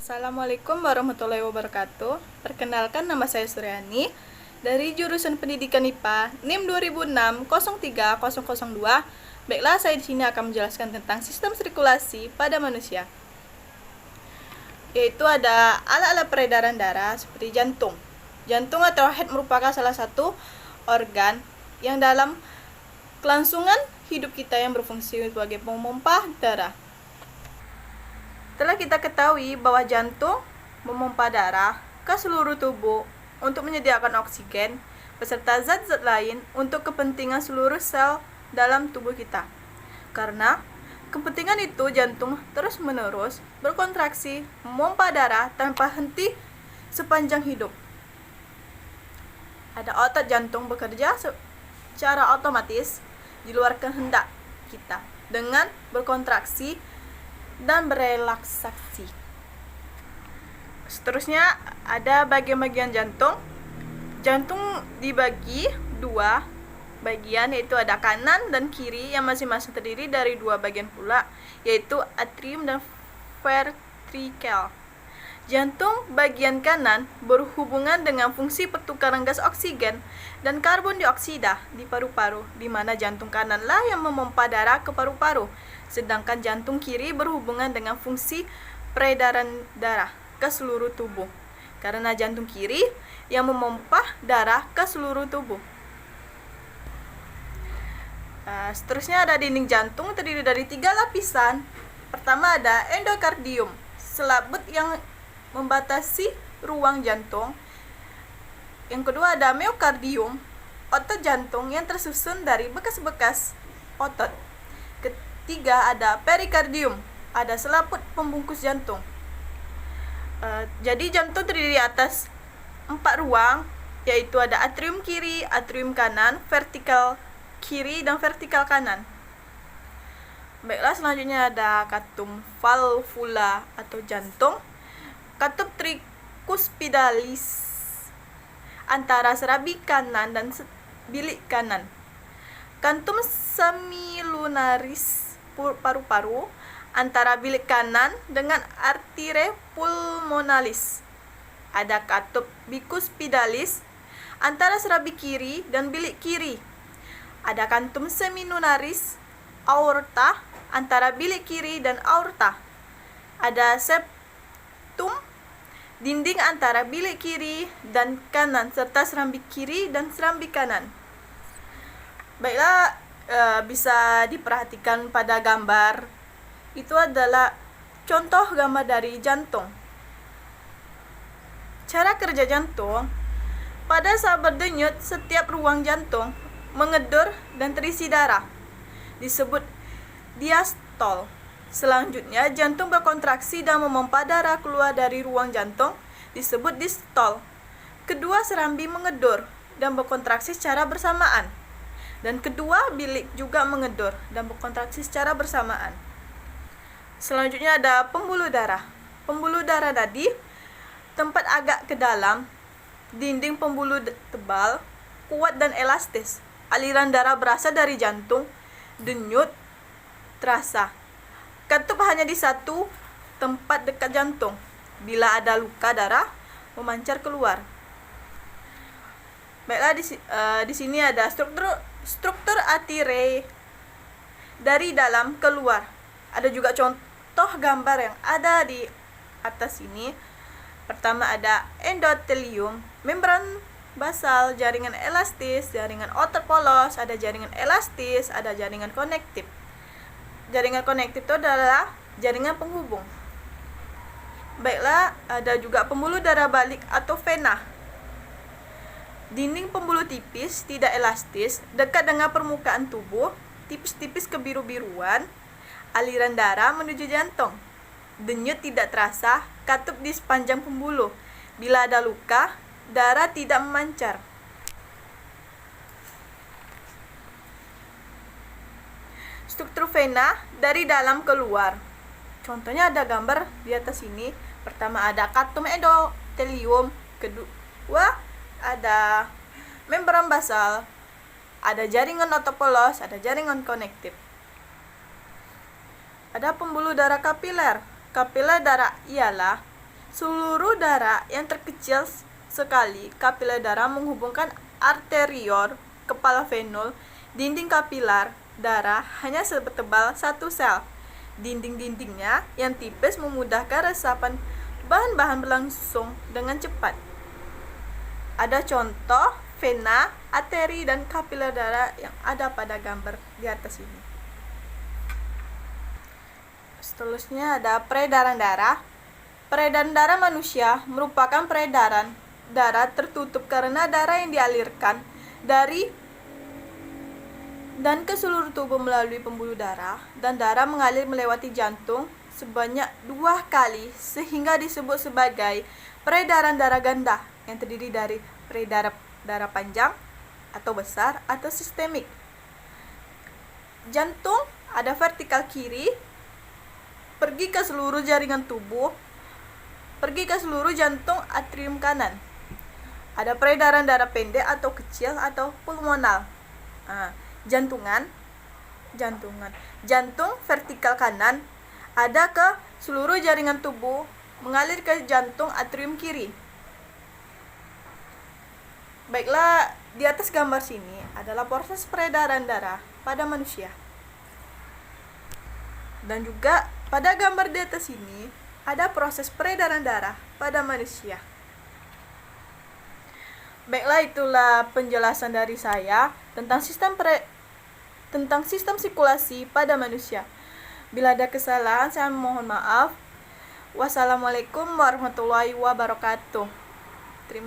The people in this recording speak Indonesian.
Assalamualaikum warahmatullahi wabarakatuh. Perkenalkan, nama saya Suryani dari jurusan Pendidikan IPA NIM 2006-03002. Baiklah, saya di sini akan menjelaskan tentang sistem sirkulasi pada manusia. Yaitu ada alat-alat peredaran darah seperti jantung. Jantung atau heart merupakan salah satu organ yang dalam kelangsungan hidup kita yang berfungsi sebagai pemompa darah. Setelah kita ketahui bahwa jantung memompa darah ke seluruh tubuh untuk menyediakan oksigen beserta zat-zat lain untuk kepentingan seluruh sel dalam tubuh kita. Karena kepentingan itu, jantung terus-menerus berkontraksi memompa darah tanpa henti sepanjang hidup. Ada otot jantung bekerja secara otomatis di luar kehendak kita dengan berkontraksi dan berelaksasi. Seterusnya ada bagian-bagian jantung. Jantung dibagi dua bagian, yaitu ada kanan dan kiri yang masing-masing terdiri dari dua bagian pula, yaitu atrium dan ventrikel. Jantung bagian kanan berhubungan dengan fungsi pertukaran gas oksigen dan karbon dioksida di paru-paru, di mana jantung kananlah yang memompa darah ke paru-paru, sedangkan jantung kiri berhubungan dengan fungsi peredaran darah ke seluruh tubuh, karena jantung kiri yang memompa darah ke seluruh tubuh. Seterusnya ada dinding jantung, terdiri dari 3 lapisan. Pertama ada endokardium, selaput yang membatasi ruang jantung. Yang kedua ada miokardium, otot jantung yang tersusun dari bekas-bekas otot. Ketiga ada perikardium, ada selaput pembungkus jantung. Jadi jantung terdiri atas 4 ruang, yaitu ada atrium kiri, atrium kanan, vertikal kiri, dan vertikal kanan. Baiklah, selanjutnya ada katum valvula atau jantung. Katup tricuspidalis antara serabi kanan dan bilik kanan. Kantum semilunaris paru-paru antara bilik kanan dengan arteria pulmonalis. Ada katup bicuspidalis antara serabi kiri dan bilik kiri. Ada kantum semilunaris aorta antara bilik kiri dan aorta. Ada septum dinding antara bilik kiri dan kanan serta serambi kiri dan serambi kanan. Baiklah, bisa diperhatikan pada gambar. Itu adalah contoh gambar dari jantung. Cara kerja jantung: pada saat berdenyut, setiap ruang jantung mengedor dan terisi darah, disebut diastol. Selanjutnya, jantung berkontraksi dan memompa darah keluar dari ruang jantung, disebut distol. Kedua serambi mengedor dan berkontraksi secara bersamaan, dan kedua bilik juga mengedor dan berkontraksi secara bersamaan. Selanjutnya ada pembuluh darah. Pembuluh darah tadi tempat agak ke dalam, dinding pembuluh tebal, kuat dan elastis. Aliran darah berasal dari jantung, denyut terasa. Katup hanya di satu tempat dekat jantung. Bila ada luka, darah memancar keluar. Baiklah, di sini ada struktur arteria dari dalam keluar. Ada juga contoh gambar yang ada di atas ini. Pertama ada endotelium, membran basal, jaringan elastis, jaringan otot polos, ada jaringan elastis, ada jaringan konektif. Jaringan konektif itu adalah jaringan penghubung. Baiklah, ada juga pembuluh darah balik atau vena. Dinding pembuluh tipis, tidak elastis, dekat dengan permukaan tubuh, tipis-tipis kebiru-biruan, aliran darah menuju jantung. Denyut tidak terasa, katup di sepanjang pembuluh. Bila ada luka, darah tidak memancar. Struktur vena dari dalam keluar. Contohnya ada gambar di atas ini. Pertama ada katum endotelium, kedua ada membran basal, ada jaringan otot polos, ada jaringan konektif. Ada pembuluh darah kapiler. Kapiler darah ialah Seluruh darah yang terkecil sekali, kapiler darah menghubungkan arteriol, kepala venul, dinding kapiler darah hanya setebal satu sel. Dinding-dindingnya yang tipis memudahkan resapan bahan-bahan berlangsung dengan cepat. Ada contoh vena, arteri, dan kapiler darah yang ada pada gambar di atas ini. Seterusnya ada peredaran darah. Peredaran darah manusia merupakan peredaran darah tertutup karena darah yang dialirkan dari dan ke seluruh tubuh melalui pembuluh darah, dan darah mengalir melewati jantung sebanyak 2 kali sehingga disebut sebagai peredaran darah ganda yang terdiri dari peredaran darah panjang atau besar atau sistemik. Jantung ada vertikal kiri, pergi ke seluruh jaringan tubuh, pergi ke seluruh jantung atrium kanan. Ada peredaran darah pendek atau kecil atau pulmonal. Jantung vertikal kanan ada ke seluruh jaringan tubuh, mengalir ke jantung atrium kiri. Baiklah, di atas gambar sini adalah proses peredaran darah pada manusia. Dan juga pada gambar di atas ini ada proses peredaran darah pada manusia. Baiklah, itulah penjelasan dari saya tentang sistem sirkulasi pada manusia. Bila ada kesalahan, saya mohon maaf. Wassalamualaikum warahmatullahi wabarakatuh. Terima